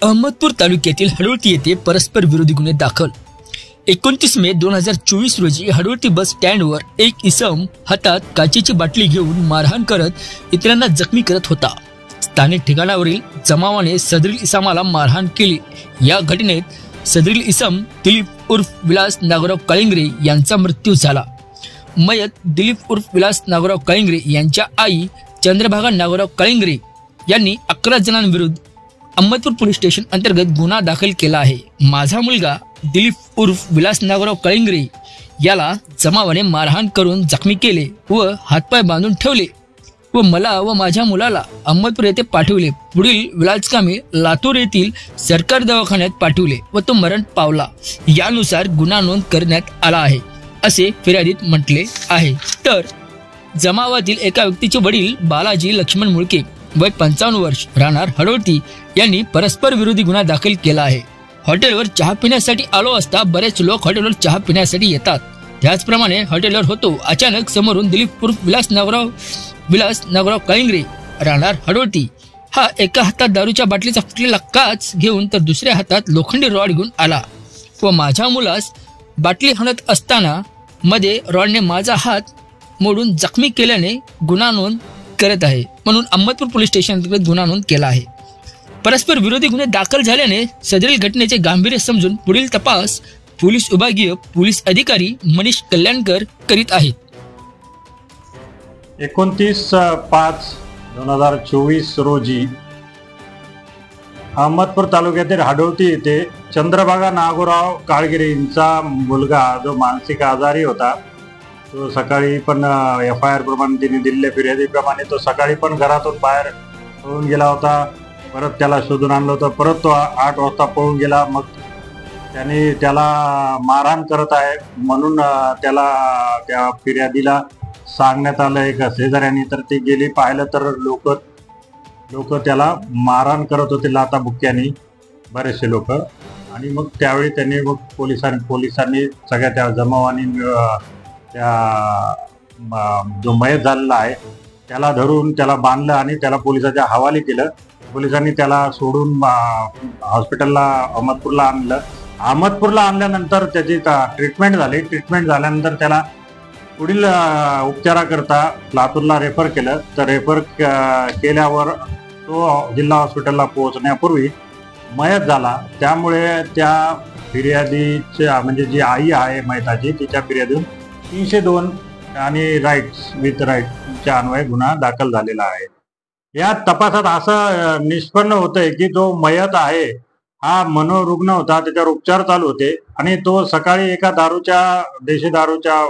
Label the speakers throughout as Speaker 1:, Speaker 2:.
Speaker 1: अहमदपूर तालुक्यातील हडोळती येथे परस्पर विरोधी गुन्हे दाखल। 29 मे 2024 रोजी हडोळती बस स्टँडवर एक इसम हातात काचेची बाटली घेऊन मारहाण करत इतरांना जखमी करत होता। स्थानिक ठिकाणावरील जमावाने सदरील इसमाला मारहाण केली। या घटनेत सदरील इसम दिलीप उर्फ विलास नागराव काळिंगरे यांचा मृत्यू झाला। मयत दिलीप उर्फ विलास नागराव काळिंगरे यांच्या आई चंद्रभागा नागराव काळिंगरे यांनी 11 जणांविरुद्ध अहमदपूर पोलीस स्टेशन अंतर्गत गुन्हा दाखल केला आहे। माझा मुलगा दिलीप उर्फ विलास नागराव काळिंगरे याला जमावाने मारहाण करून जखमी केले व हातपाय बांधून ठेवले व मला व माझ्या मुलाला अहमदपूर येथे पाठवले। पुढील विलाजकामी लातूर येथील सरकारी दवाखान्यात पाठवले व तो मरण पावला। यानुसार गुन्हा नोंद करण्यात आला आहे असे फिर्यादीत म्हटले आहे। तर जमावातील एका व्यक्तीचे वडील बालाजी लक्ष्मण मुळके वय 55 वर्ष राहणार हडोळती यांनी परस्पर विरोधी गुन्हा दाखल केला आहे। हॉटेलवर चहा पिण्यासाठी आलो असता बरेच लोक हॉटेलवर चहा पिण्यासाठी येतात। त्याचप्रमाणे हॉटेलवर होतो अचानक समोरून दिलीप उर्फ विलास नागराव काळिंगरे राहणार हडोळती हा एका हातात दारूच्या बाटलीचा फुटलेला काच घेऊन तर दुसऱ्या हातात लोखंडी रॉड घेऊन आला व माझ्या मुलास बाटली हाणत असताना मध्ये रॉडने माझा हात मोडून जखमी केल्याने गुन्हा नोंद करत आहे म्हणून अहमदपूर पोलीस स्टेशन अंतर्गत गुन्हा नोंद केला आहे। परस्पर विरोधी गुन्हे दाखल झाल्याने सदरील घटनेचे गांभीर्य समजून पुढील तपास पोलीस विभागीय पोलीस अधिकारी मनीष कल्याणकर करीत आहेत।
Speaker 2: 29/5/2024 रोजी अहमदपूर तालुक्यातील हडोळती येथे चंद्रभागा नागोराव काळगिरे यांचा मुलगा जो मानसिक आजारी होता तो सकाळी पण FIR प्रमाणे तिने दिलेल्या फिर्यादीप्रमाणे तो सकाळी पण घरातून बाहेर पळून गेला होता। परत त्याला शोधून आणलं होतं, परत तो 8 वाजता पळून गेला। मग त्याला मारहाण करत आहे म्हणून त्याला त्या फिर्यादीला सांगण्यात आलं एक शेजाऱ्यांनी। तर ते गेली पाहिलं तर लोक त्याला मारहाण करत होते लाथाबुक्क्यांनी बरेचसे लोक। आणि मग त्यावेळी त्यांनी मग पोलिसांनी सगळ्या त्या जमावानी त्या जो मयत झालेला आहे त्याला धरून त्याला बांधलं आणि त्याला पोलिसाच्या हवाली केलं। पोलिसांनी त्याला सोडून हॉस्पिटलला अहमदपूरला आणलं। अहमदपूरला आणल्यानंतर त्याची ट्रीटमेंट झाली। ट्रीटमेंट झाल्यानंतर त्याला पुढील उपचाराकरता लातूरला रेफर केलं। तर रेफर केल्यावर तो जिल्हा हॉस्पिटलला पोहोचण्यापूर्वी मयत झाला। त्यामुळे त्या फिर्यादीच्या म्हणजे जी आई आहे मयताची तिच्या फिर्यादीतून 302 आणि विथ राईट्सच्या अन्वये गुन्हा दाखल झालेला आहे। या तपासात असं निष्पन्न होतंय की जो मयत आहे हा मनोरुग्ण होता, त्याच्यावर उपचार चालू होते आणि तो सकाळी एका देशी दारूच्या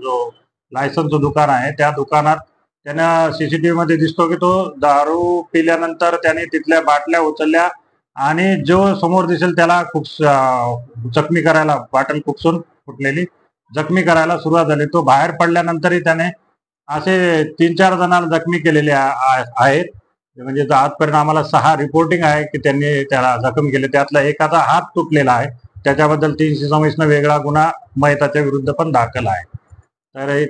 Speaker 2: जो लायसन्सचं दुकान आहे त्या दुकानात त्यानं CCTV मध्ये दिसतो की तो दारू पिल्यानंतर त्याने तिथल्या बाटल्या उचलल्या आणि जो समोर दिसेल त्याला खूप जखमी करायला बाटल खुपसून फुटलेली जखमी करायला सुरुवात झाली। तो बाहेर पडल्यानंतरही त्याने असे 3-4 जणांना जखमी केलेले आहेत। म्हणजे आजपर्यंत आम्हाला 6 रिपोर्टिंग आहे की त्यांनी त्याला जखमी केले। त्यातला एकाचा हात तुटलेला आहे, त्याच्याबद्दल 326 वेगळा गुन्हा मयताच्या विरुद्ध पण दाखल आहे। तर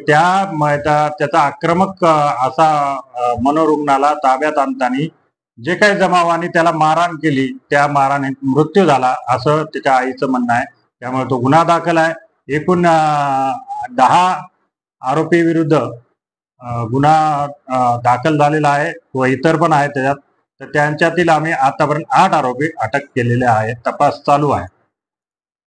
Speaker 2: त्याचा आक्रमक असा मनोरुग्णाला ताब्यात आणताना जे काही जमावाने त्याला मारहाण केली त्या मारहाणीत मृत्यू झाला असं त्याच्या आईचं म्हणणं आहे। त्यामुळे तो गुन्हा दाखल आहे। एकूण 10 आरोपी विरुद्ध गुन्हा दाखल झालेला आहे व इतर पण आहेत त्याच्यात। तर त्यांच्यातील आम्ही आतापर्यंत 8 आरोपी अटक केलेले आहेत। तपास चालू आहे।